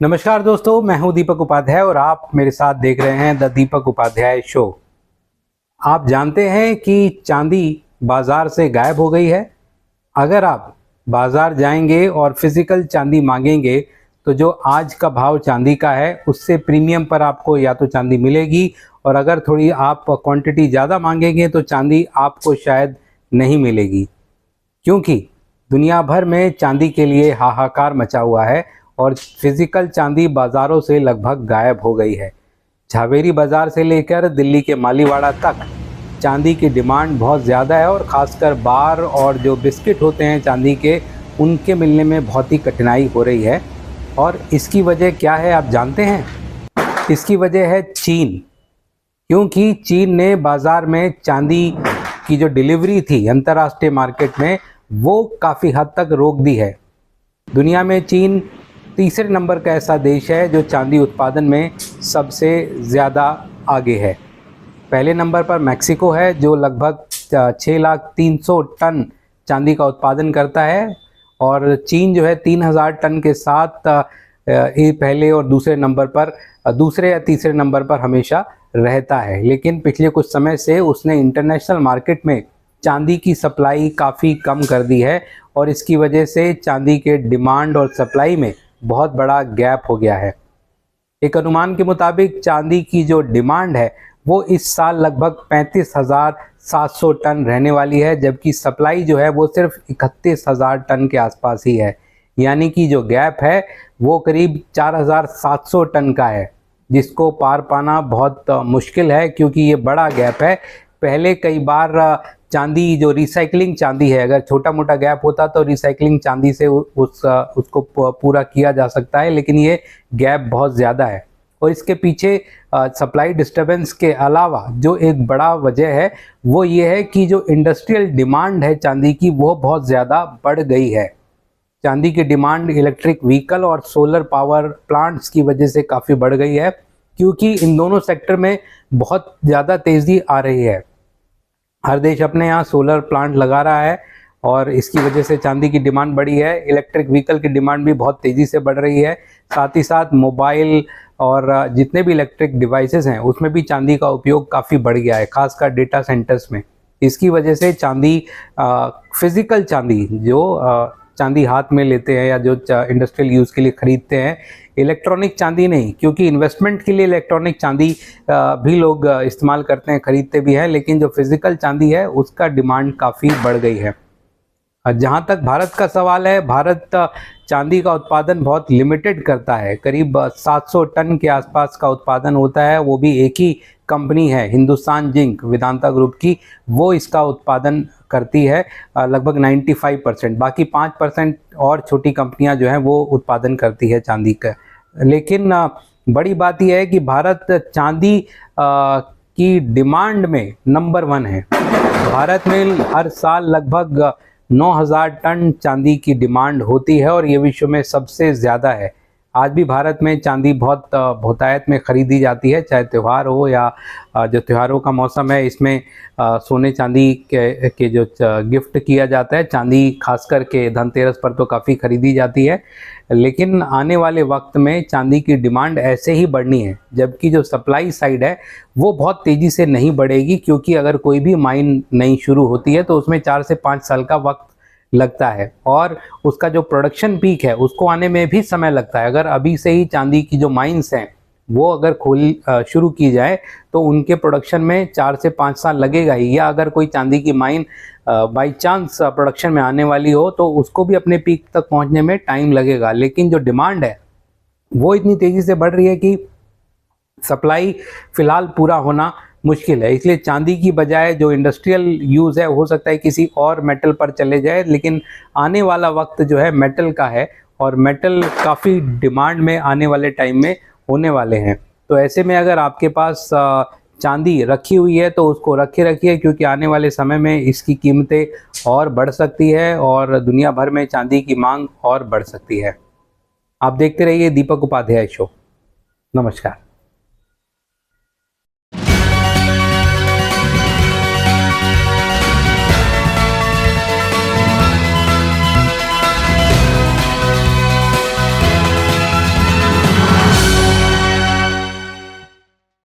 नमस्कार दोस्तों, मैं हूं दीपक उपाध्याय और आप मेरे साथ देख रहे हैं द दीपक उपाध्याय शो। आप जानते हैं कि चांदी बाजार से गायब हो गई है। अगर आप बाजार जाएंगे और फिजिकल चांदी मांगेंगे तो जो आज का भाव चांदी का है उससे प्रीमियम पर आपको या तो चांदी मिलेगी, और अगर थोड़ी आप क्वांटिटी ज़्यादा मांगेंगे तो चांदी आपको शायद नहीं मिलेगी, क्योंकि दुनिया भर में चांदी के लिए हाहाकार मचा हुआ है और फिजिकल चांदी बाज़ारों से लगभग गायब हो गई है। झावेरी बाज़ार से लेकर दिल्ली के मालीवाड़ा तक चांदी की डिमांड बहुत ज़्यादा है, और ख़ासकर बार और जो बिस्किट होते हैं चांदी के, उनके मिलने में बहुत ही कठिनाई हो रही है। और इसकी वजह क्या है आप जानते हैं? इसकी वजह है चीन, क्योंकि चीन ने बाज़ार में चांदी की जो डिलीवरी थी अंतर्राष्ट्रीय मार्केट में, वो काफ़ी हद तक रोक दी है। दुनिया में चीन तीसरे नंबर का ऐसा देश है जो चांदी उत्पादन में सबसे ज़्यादा आगे है। पहले नंबर पर मैक्सिको है जो लगभग 6,300,000 टन चांदी का उत्पादन करता है, और चीन जो है 3,000 टन के साथ पहले और दूसरे नंबर पर, दूसरे या तीसरे नंबर पर हमेशा रहता है। लेकिन पिछले कुछ समय से उसने इंटरनेशनल मार्केट में चांदी की सप्लाई काफ़ी कम कर दी है, और इसकी वजह से चांदी के डिमांड और सप्लाई में बहुत बड़ा गैप हो गया है। एक अनुमान के मुताबिक चांदी की जो डिमांड है वो इस साल लगभग 35,700 टन रहने वाली है, जबकि सप्लाई जो है वो सिर्फ 31,000 टन के आसपास ही है। यानी कि जो गैप है वो करीब 4,700 टन का है, जिसको पार पाना बहुत मुश्किल है, क्योंकि ये बड़ा गैप है। पहले कई बार चांदी जो रिसाइकलिंग चांदी है, अगर छोटा मोटा गैप होता तो रिसाइकलिंग चांदी से उसको पूरा किया जा सकता है, लेकिन ये गैप बहुत ज़्यादा है। और इसके पीछे सप्लाई डिस्टर्बेंस के अलावा जो एक बड़ा वजह है वो ये है कि जो इंडस्ट्रियल डिमांड है चांदी की वो बहुत ज़्यादा बढ़ गई है। चांदी की डिमांड इलेक्ट्रिक व्हीकल और सोलर पावर प्लांट्स की वजह से काफ़ी बढ़ गई है, क्योंकि इन दोनों सेक्टर में बहुत ज़्यादा तेज़ी आ रही है। हर देश अपने यहाँ सोलर प्लांट लगा रहा है और इसकी वजह से चांदी की डिमांड बढ़ी है। इलेक्ट्रिक व्हीकल की डिमांड भी बहुत तेज़ी से बढ़ रही है। साथ ही साथ मोबाइल और जितने भी इलेक्ट्रिक डिवाइसेस हैं उसमें भी चांदी का उपयोग काफ़ी बढ़ गया है, खासकर डेटा सेंटर्स में। इसकी वजह से चांदी, फिज़िकल चांदी जो चांदी हाथ में लेते हैं या जो इंडस्ट्रियल यूज़ के लिए ख़रीदते हैं, इलेक्ट्रॉनिक चांदी नहीं, क्योंकि इन्वेस्टमेंट के लिए इलेक्ट्रॉनिक चांदी भी लोग इस्तेमाल करते हैं, ख़रीदते भी हैं, लेकिन जो फिज़िकल चांदी है उसका डिमांड काफ़ी बढ़ गई है। जहाँ तक भारत का सवाल है, भारत चांदी का उत्पादन बहुत लिमिटेड करता है। करीब 700 टन के आसपास का उत्पादन होता है, वो भी एक ही कंपनी है हिंदुस्तान जिंक वेदांता ग्रुप की, वो इसका उत्पादन करती है लगभग 95%। बाकी 5% और छोटी कंपनियां जो हैं वो उत्पादन करती है चांदी का। लेकिन बड़ी बात यह है कि भारत चांदी की डिमांड में नंबर 1 है। भारत में हर साल लगभग 9,000 टन चांदी की डिमांड होती है और ये विश्व में सबसे ज़्यादा है। आज भी भारत में चांदी बहुत बहुतायत में ख़रीदी जाती है, चाहे त्यौहार हो या जो त्योहारों का मौसम है, इसमें सोने चांदी के जो गिफ्ट किया जाता है, चांदी खास करके धनतेरस पर तो काफ़ी ख़रीदी जाती है। लेकिन आने वाले वक्त में चांदी की डिमांड ऐसे ही बढ़नी है, जबकि जो सप्लाई साइड है वो बहुत तेज़ी से नहीं बढ़ेगी, क्योंकि अगर कोई भी माइन नई शुरू होती है तो उसमें 4 से 5 साल का वक्त लगता है, और उसका जो प्रोडक्शन पीक है उसको आने में भी समय लगता है। अगर अभी से ही चांदी की जो माइंस हैं वो अगर शुरू की जाए तो उनके प्रोडक्शन में 4 से 5 साल लगेगा ही। या अगर कोई चांदी की माइन बाई चांस प्रोडक्शन में आने वाली हो तो उसको भी अपने पीक तक पहुंचने में टाइम लगेगा। लेकिन जो डिमांड है वो इतनी तेज़ी से बढ़ रही है कि सप्लाई फ़िलहाल पूरा होना मुश्किल है। इसलिए चांदी की बजाय जो इंडस्ट्रियल यूज़ है हो सकता है किसी और मेटल पर चले जाए, लेकिन आने वाला वक्त जो है मेटल का है, और मेटल काफ़ी डिमांड में आने वाले टाइम में होने वाले हैं। तो ऐसे में अगर आपके पास चांदी रखी हुई है तो उसको रखिए, क्योंकि आने वाले समय में इसकी कीमतें और बढ़ सकती है और दुनिया भर में चांदी की मांग और बढ़ सकती है। आप देखते रहिए दीपक उपाध्याय शो। नमस्कार।